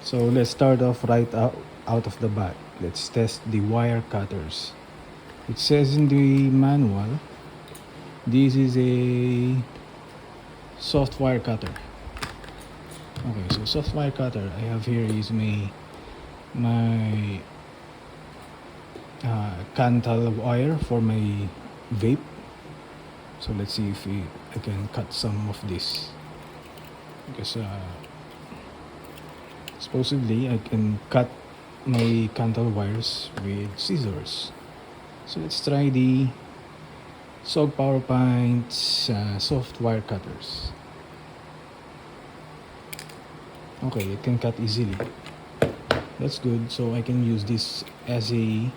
So let's start off out of the bat. Let's test the wire cutters. It says in the manual, this is a soft wire cutter. Okay, so soft wire cutter I have here is my Cantal wire for my vape. So let's see if I can cut some of this, because supposedly I can cut my Cantal wires with scissors. So let's try the SOG POWERPINT soft wire cutters. Okay, it can cut easily. That's good. So I can use this as a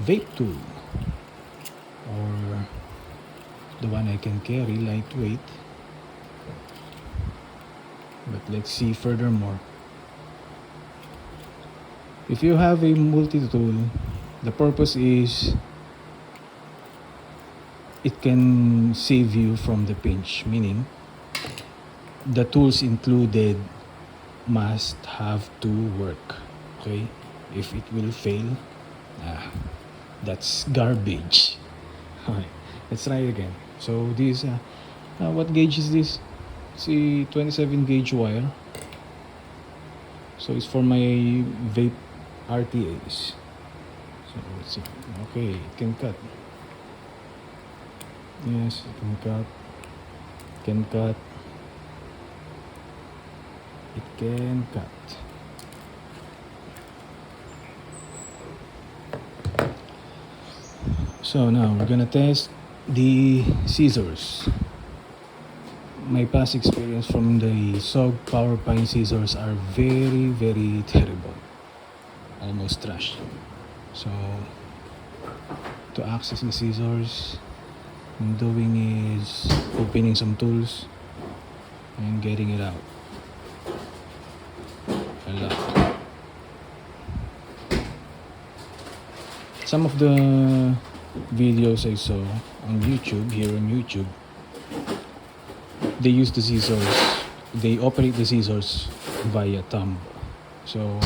vape tool, or the one I can carry, lightweight. But let's see furthermore. If you have a multi-tool, the purpose is it can save you from the pinch, meaning the tools included must have to work. Okay, if it will fail, that's garbage. Alright, let's try it again. So this what gauge is this? It's a 27 gauge wire, so it's for my vape RTAs. So let's see. Okay, it can cut. Yes, it can cut. It can cut. It can cut. So now we're gonna test the scissors. My past experience from the SOG POWERPINT scissors are very, very terrible. Almost trash. So to access the scissors, I'm doing is opening some tools and getting it out. A lot. Some of the videos I saw on YouTube, here on YouTube, they use the scissors, they operate the scissors via thumb. So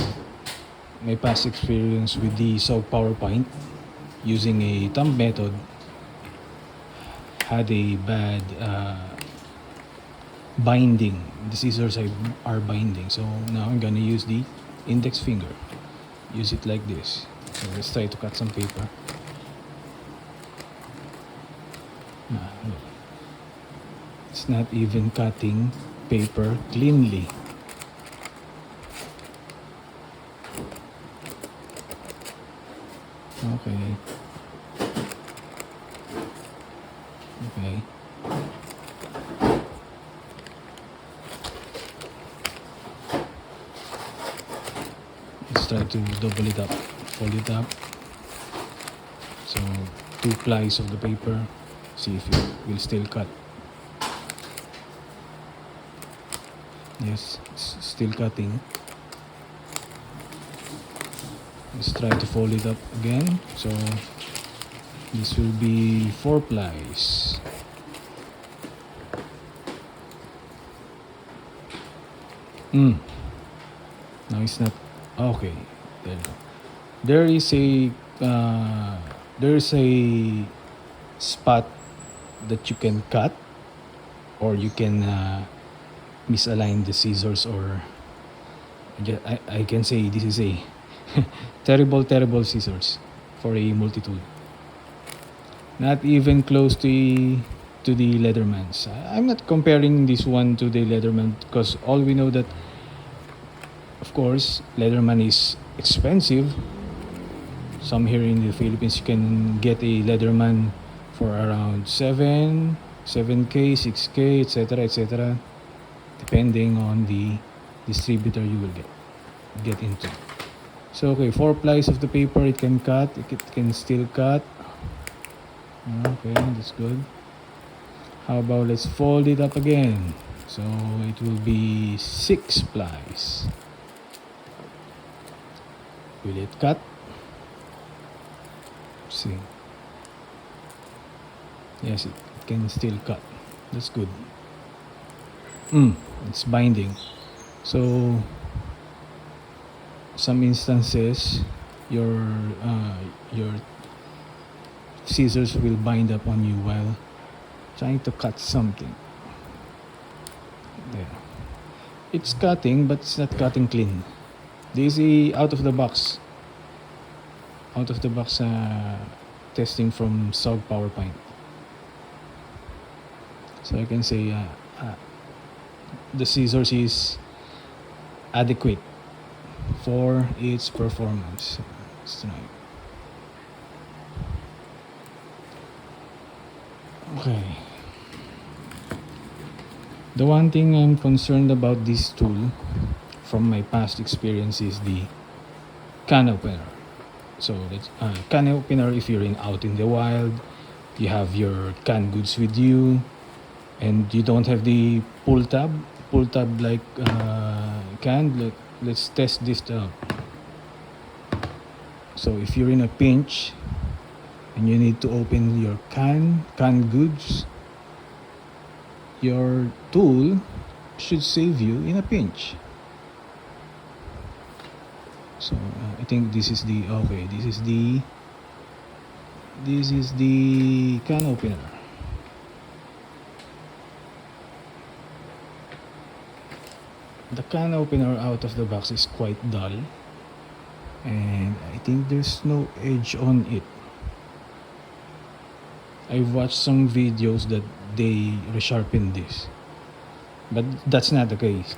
my past experience with the SOG POWERPINT using a thumb method had a bad binding. The scissors are binding. So now I'm gonna use the index finger. Use it like this. So let's try to cut some paper. Look. It's not even cutting paper cleanly. Okay. Okay. Let's try to double it up, fold it up. So 2 plies of the paper. See if it will still cut. Yes, it's still cutting. Let's try to fold it up again. So this will be 4 plies. Now it's not okay. There you go. There is a spot that you can cut, or you can misalign the scissors, or I can say this is a terrible scissors for a multi-tool. Not even close to the Leathermans. I'm not comparing this one to the Leatherman, because all we know that, of course, Leatherman is expensive. Some here in the Philippines, you can get a Leatherman for around 7K, 6K, etc., depending on the distributor you will get into. So okay, 4 plies of the paper, it can cut, it can still cut. Okay, that's good. How about let's fold it up again. So it will be 6 plies. Will it cut? See. Yes, it can still cut. That's good. It's binding. So some instances your scissors will bind up on you while trying to cut something. There. It's cutting, but it's not cutting clean. This is out of the box. Out of the box testing from SOG PowerPint. So I can say the scissors is adequate for its performance. Let's try. Okay. The one thing I'm concerned about this tool from my past experience is the can opener. So that's can opener if you're out in the wild, you have your canned goods with you, and you don't have the pull tab like canned. Let's test this out. So if you're in a pinch and you need to open your canned goods, your tool should save you in a pinch. So I think this is the can opener. The can opener out of the box is quite dull, and I think there's no edge on it. I've watched some videos that they resharpen this, but that's not the case.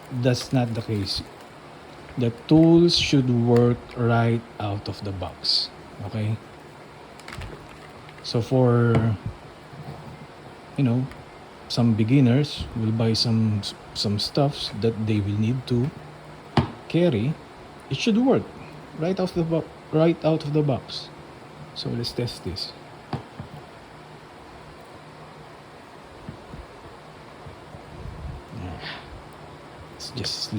The tools should work right out of the box. Okay, so for some beginners will buy some stuffs that they will need to carry. It should work right out of the box. So let's test this. It's just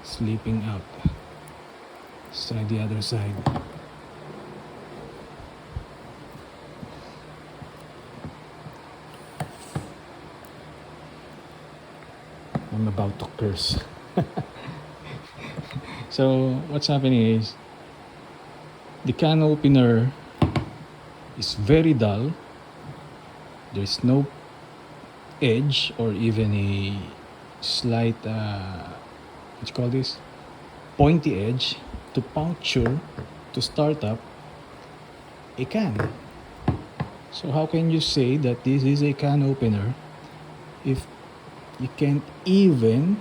sleeping out. Let's try the other side. I'm about to curse. So what's happening is the can opener is very dull. There's no edge or even a slight what you call this, pointy edge to puncture to start up a can. So how can you say that this is a can opener if you can't even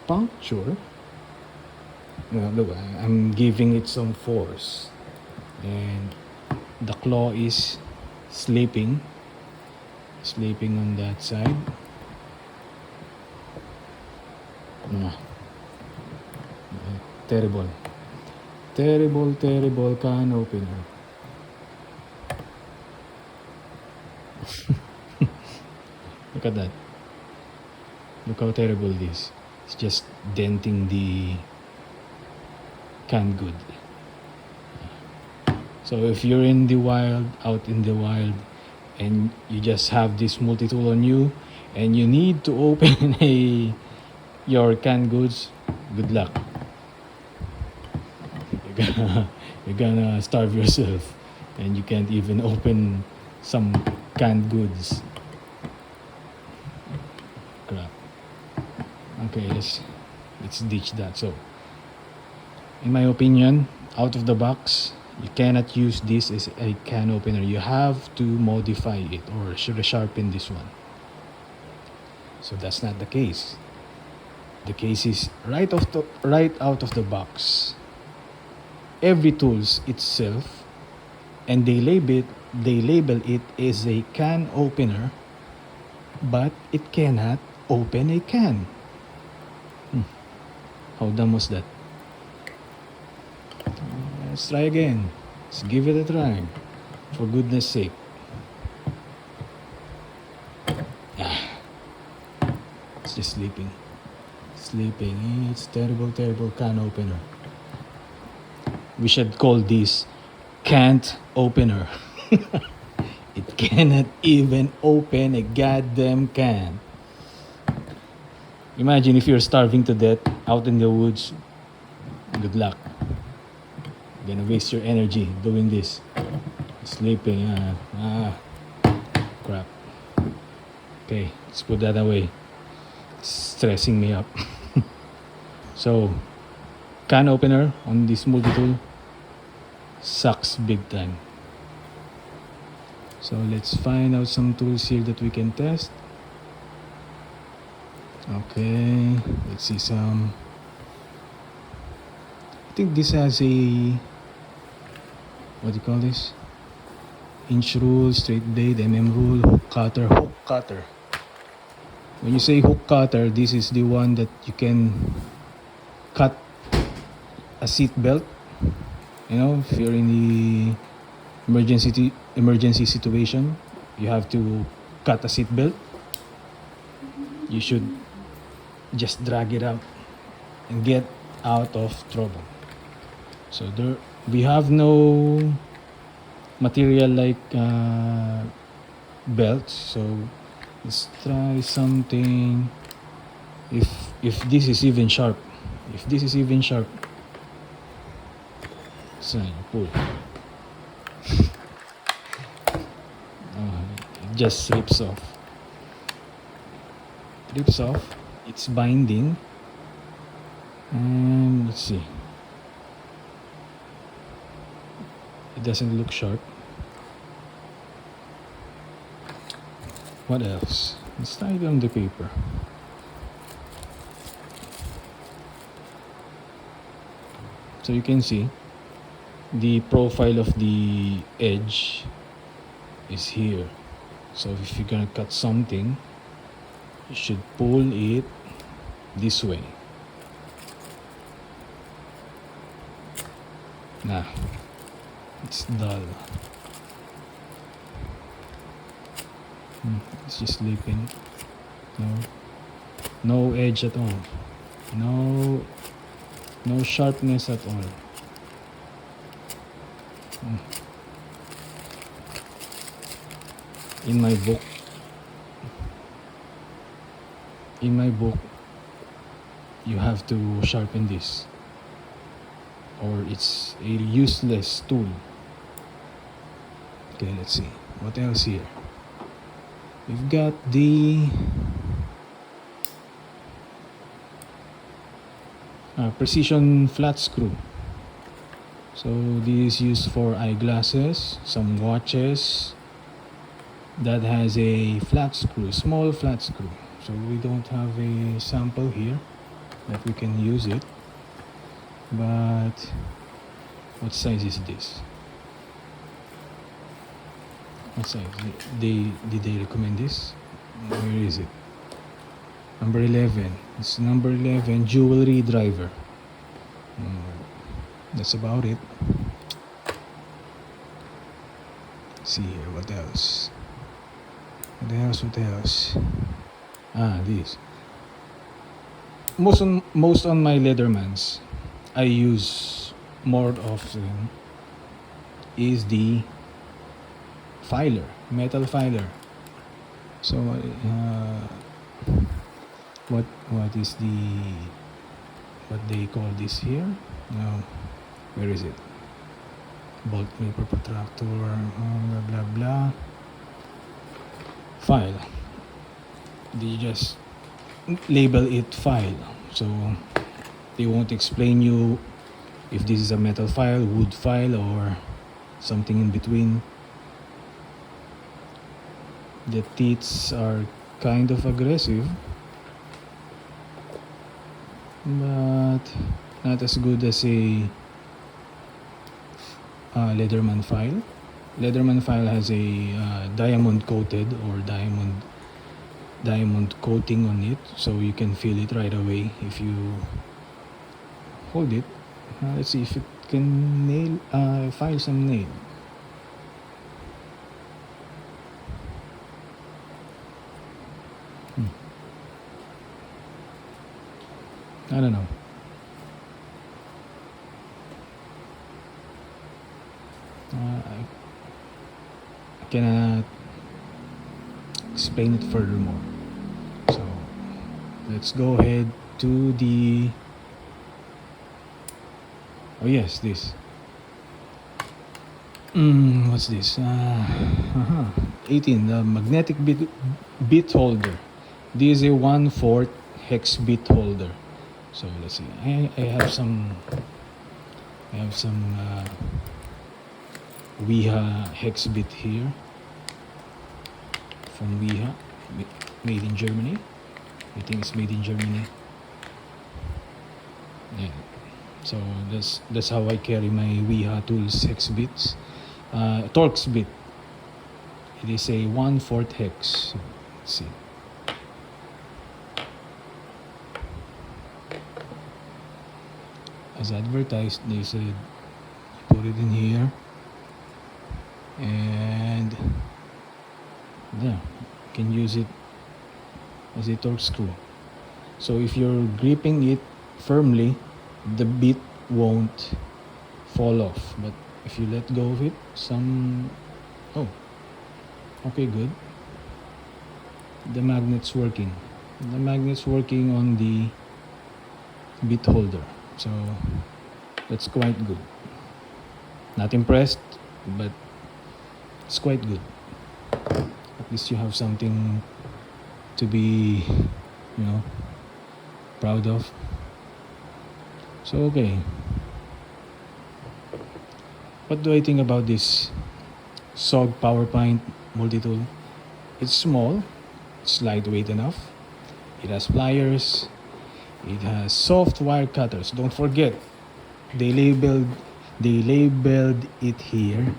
puncture? Look, I'm giving it some force, and the claw is sleeping on that side. Terrible can opener. Look at that. Look how terrible it is. It's just denting the canned good. So if you're out in the wild, and you just have this multi-tool on you, and you need to open your canned goods, good luck. You're gonna starve yourself, and you can't even open some canned goods. Crap. Okay, let's ditch that. So in my opinion, out of the box, you cannot use this as a can opener. You have to modify it or resharpen this one. So that's not the case. The case is right out of the box. Every tools itself, and they label it as a can opener, but it cannot open a can. How dumb was that? Let's try again. Let's give it a try. For goodness sake. It's just sleeping. It's terrible can opener. We should call this can't opener. It cannot even open a goddamn can. Imagine if you're starving to death out in the woods, Good luck. You're gonna waste your energy doing this. Sleeping. Crap. Okay, let's put that away. It's stressing me up. So, can opener on this multi-tool sucks big time. So let's find out some tools here that we can test. Okay, let's see some. I think this has a, what do you call this? Inch rule, straight blade, rule, hook cutter. When you say hook cutter, this is the one that you can cut a seat belt. You know, if you're in the emergency situation, you have to cut a seat belt. You should just drag it out and get out of trouble. So there, we have no material like belts. So let's try something. If this is even sharp, so pull. It just rips off. It's binding. And let's see. It doesn't look sharp. What else? Let's tie it on the paper. So you can see the profile of the edge is here. So if you're gonna cut something, you should pull it this way. Nah, it's dull. It's just sleeping. No edge at all. No sharpness at all. In my book, you have to sharpen this, or it's a useless tool. Okay, let's see. What else here? We've got the precision flat screw. So this is used for eyeglasses, some watches that has a flat screw, small flat screw. So we don't have a sample here that we can use it. But what size is this? What size? Did they recommend this? Where is it? Number 11. It's number 11 jewelry driver. That's about it. Let's see here. What else? What else? This. Most on my Leathermans, I use more often is the filer, metal filer. So what is what they call this here? No, where is it? Bolt paper protractor, blah blah blah. File. They just label it file, so they won't explain you if this is a metal file, wood file, or something in between. The teeth are kind of aggressive, but not as good as a Leatherman file. Leatherman file has a diamond coated or diamond coating on it, so you can feel it right away if you hold it. Let's see if it can file some nail. I don't know. I cannot explain it furthermore. So let's go ahead to the Oh yes, this. What's this? 18. The magnetic bit holder. This is a 1/4 hex bit holder. So let's see. I have some. I have some Wiha hex bit here from Wiha, made in Germany. I think it's made in Germany. Yeah. So that's how I carry my Wiha tools hex bits. Torx bit. It is a 1/4 hex. Let's see. As advertised, they said put it in here, and yeah, you can use it as a torque screw. So if you're gripping it firmly, the bit won't fall off. But if you let go of it, okay, good. The magnet's working. The magnet's working on the bit holder. So that's quite good. Not impressed, but it's quite good. At least you have something to be, proud of. So okay. What do I think about this SOG PowerPint multi-tool? It's small, it's lightweight enough. It has pliers, it has soft wire cutters. Don't forget, they labeled it here.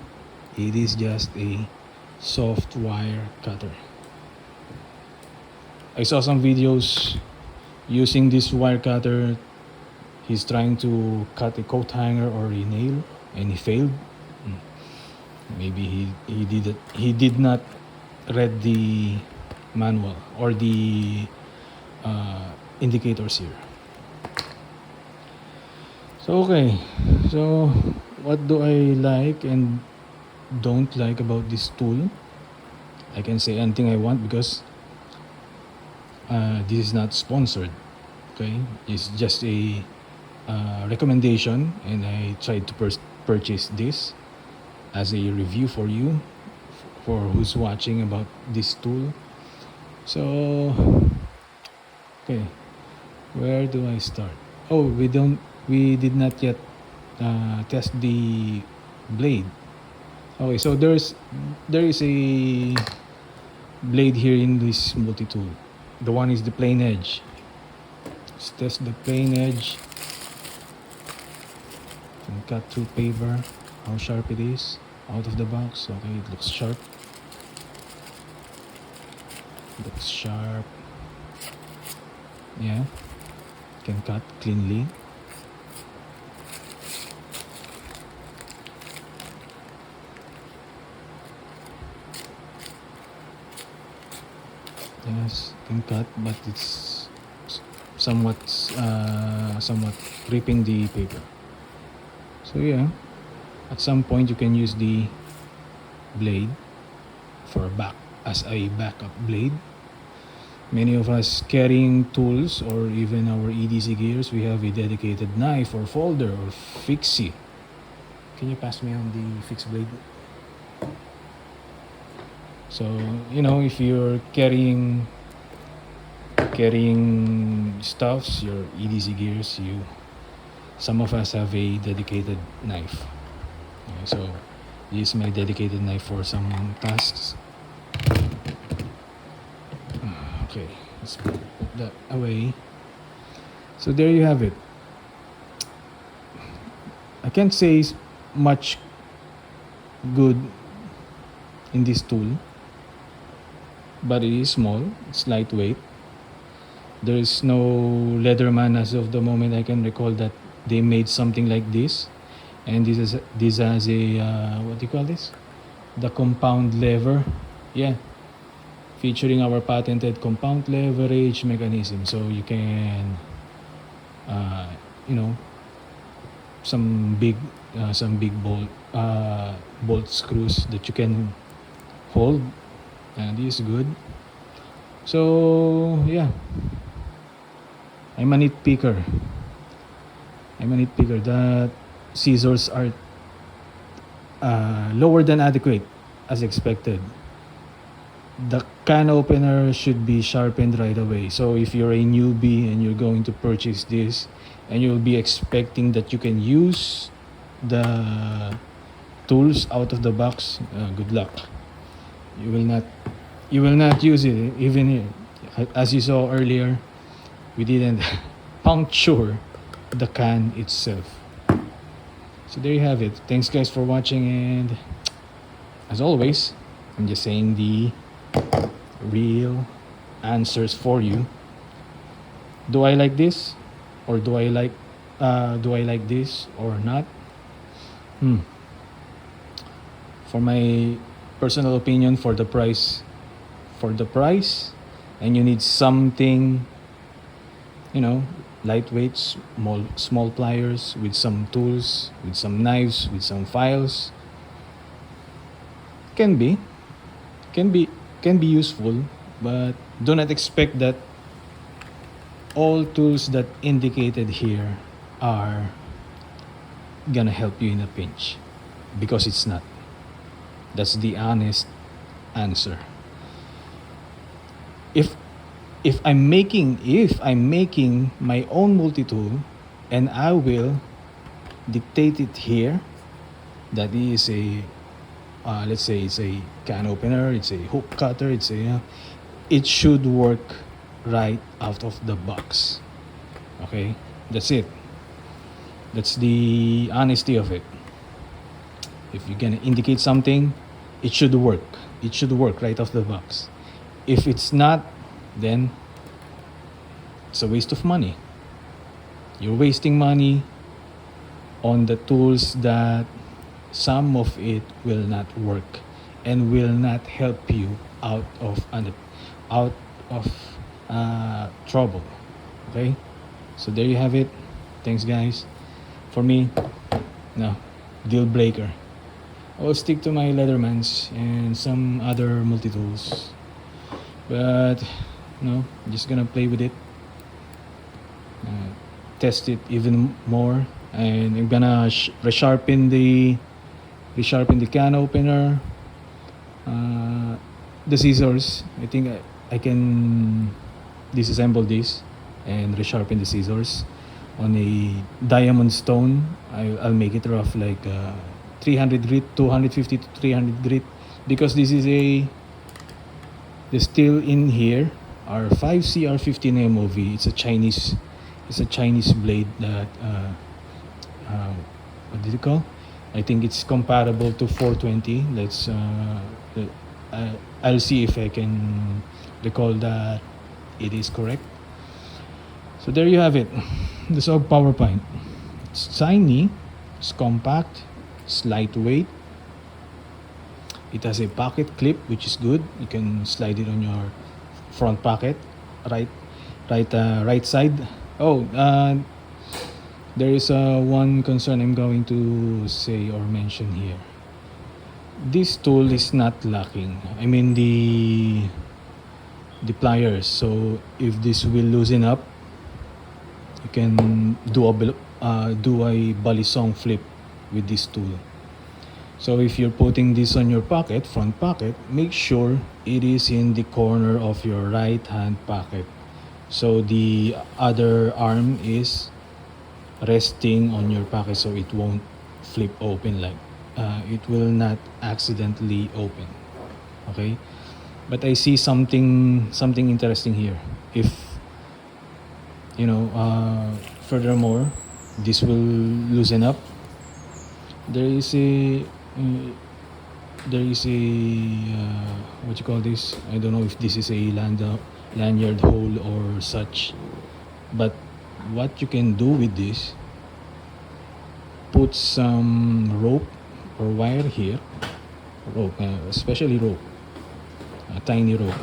It is just a soft wire cutter. I saw some videos using this wire cutter. He's trying to cut a coat hanger or a nail, and he failed. Maybe he did not read the manual or the indicators here. So okay, so what do I like and don't like about this tool? I can say anything I want because this is not sponsored. Okay, it's just a recommendation, and I tried to purchase this as a review for you, for who's watching about this tool. So okay, where do I start? Oh, we did not yet test the blade. Okay, so there is a blade here in this multi-tool. The one is the plain edge. Let's test the plain edge. Can cut through paper. How sharp it is out of the box. Okay, it looks sharp. Looks sharp. Yeah, can cut cleanly. Yes, can cut, but it's somewhat ripping the paper. So yeah, at some point you can use the blade as a backup blade. Many of us carrying tools or even our EDC gears, we have a dedicated knife or folder or fixie. Can you pass me on the fixed blade? So if you're carrying stuffs, your EDC gears, some of us have a dedicated knife. Okay, so this is my dedicated knife for some tasks. Okay, let's put that away. So there you have it. I can't say much good in this tool, but it is small, it's lightweight. There is no Leatherman as of the moment I can recall that they made something like this. And this has a what do you call this? The compound lever. Yeah, featuring our patented compound leverage mechanism. So you can some big bolt screws that you can hold, and this is good. So yeah, I'm a nitpicker that scissors are lower than adequate as expected. The can opener should be sharpened right away. So if you're a newbie and you're going to purchase this and you'll be expecting that you can use the tools out of the box, good luck. You will not use it. Even as you saw earlier, we didn't puncture the can itself. So there you have it. Thanks guys for watching, and as always, I'm just saying the real answers for you. Do I like this, or do I like this or not? For my personal opinion, for the price, and you need something, lightweight, small pliers with some tools, with some knives, with some files, can be useful, but do not expect that all tools that indicated here are gonna help you in a pinch, because it's not. That's the honest answer. If I'm making my own multi-tool, and I will dictate it here, that is a let's say it's a can opener, it's a hook cutter, it should work right out of the box. Okay, that's it. That's the honesty of it. If you're gonna indicate something, it should work right off the box. If it's not, then it's a waste of money. You're wasting money on the tools that some of it will not work and will not help you out of trouble. Okay, so there you have it. Thanks guys. For me, no, deal breaker. I will stick to my Leathermans and some other multi-tools, but I'm just gonna play with it, test it even more, and I'm gonna resharpen the can opener, the scissors. I think I can disassemble this and resharpen the scissors on a diamond stone. I'll make it rough, like 300 grit, 250 to 300 grit, because this is the steel in here are 5CR15 MOV. It's a Chinese blade that what did you call? I think it's comparable to 420. I'll see if I can recall that it is correct. So there you have it. The SOG PowerPint. It's tiny, it's compact, it's lightweight. It has a pocket clip, which is good. You can slide it on your front pocket, right side. There is one concern I'm going to say or mention here. This tool is not locking. I mean the pliers. So if this will loosen up, you can do a balisong flip with this tool. So if you're putting this on your pocket, front pocket, make sure it is in the corner of your right hand pocket. So the other arm is resting on your pocket, so it won't flip open, like it will not accidentally open. Okay, but I see something interesting here. If furthermore, this will loosen up. There is a what you call this? I don't know if this is a lanyard hole or such, but what you can do with this, put some rope or wire here, especially rope, a tiny rope,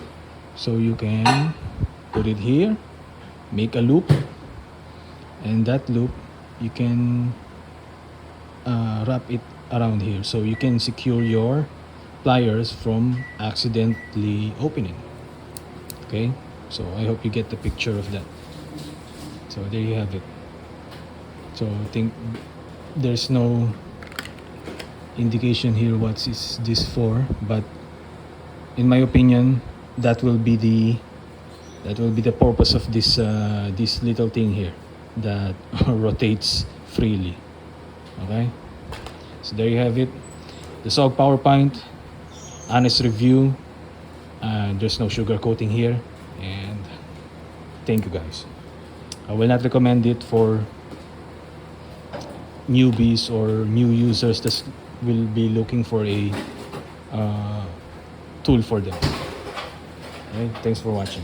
so you can put it here, make a loop, and that loop you can wrap it around here, so you can secure your pliers from accidentally opening. Okay, so I hope you get the picture of that. So there you have it. So I think there's no indication here what is this for, but in my opinion, that will be the purpose of this little thing here that rotates freely. Okay, so there you have it, the SOG PowerPint, honest review. There's no sugar coating here, and thank you guys. I will not recommend it for newbies or new users that will be looking for a tool for them. Okay, thanks for watching.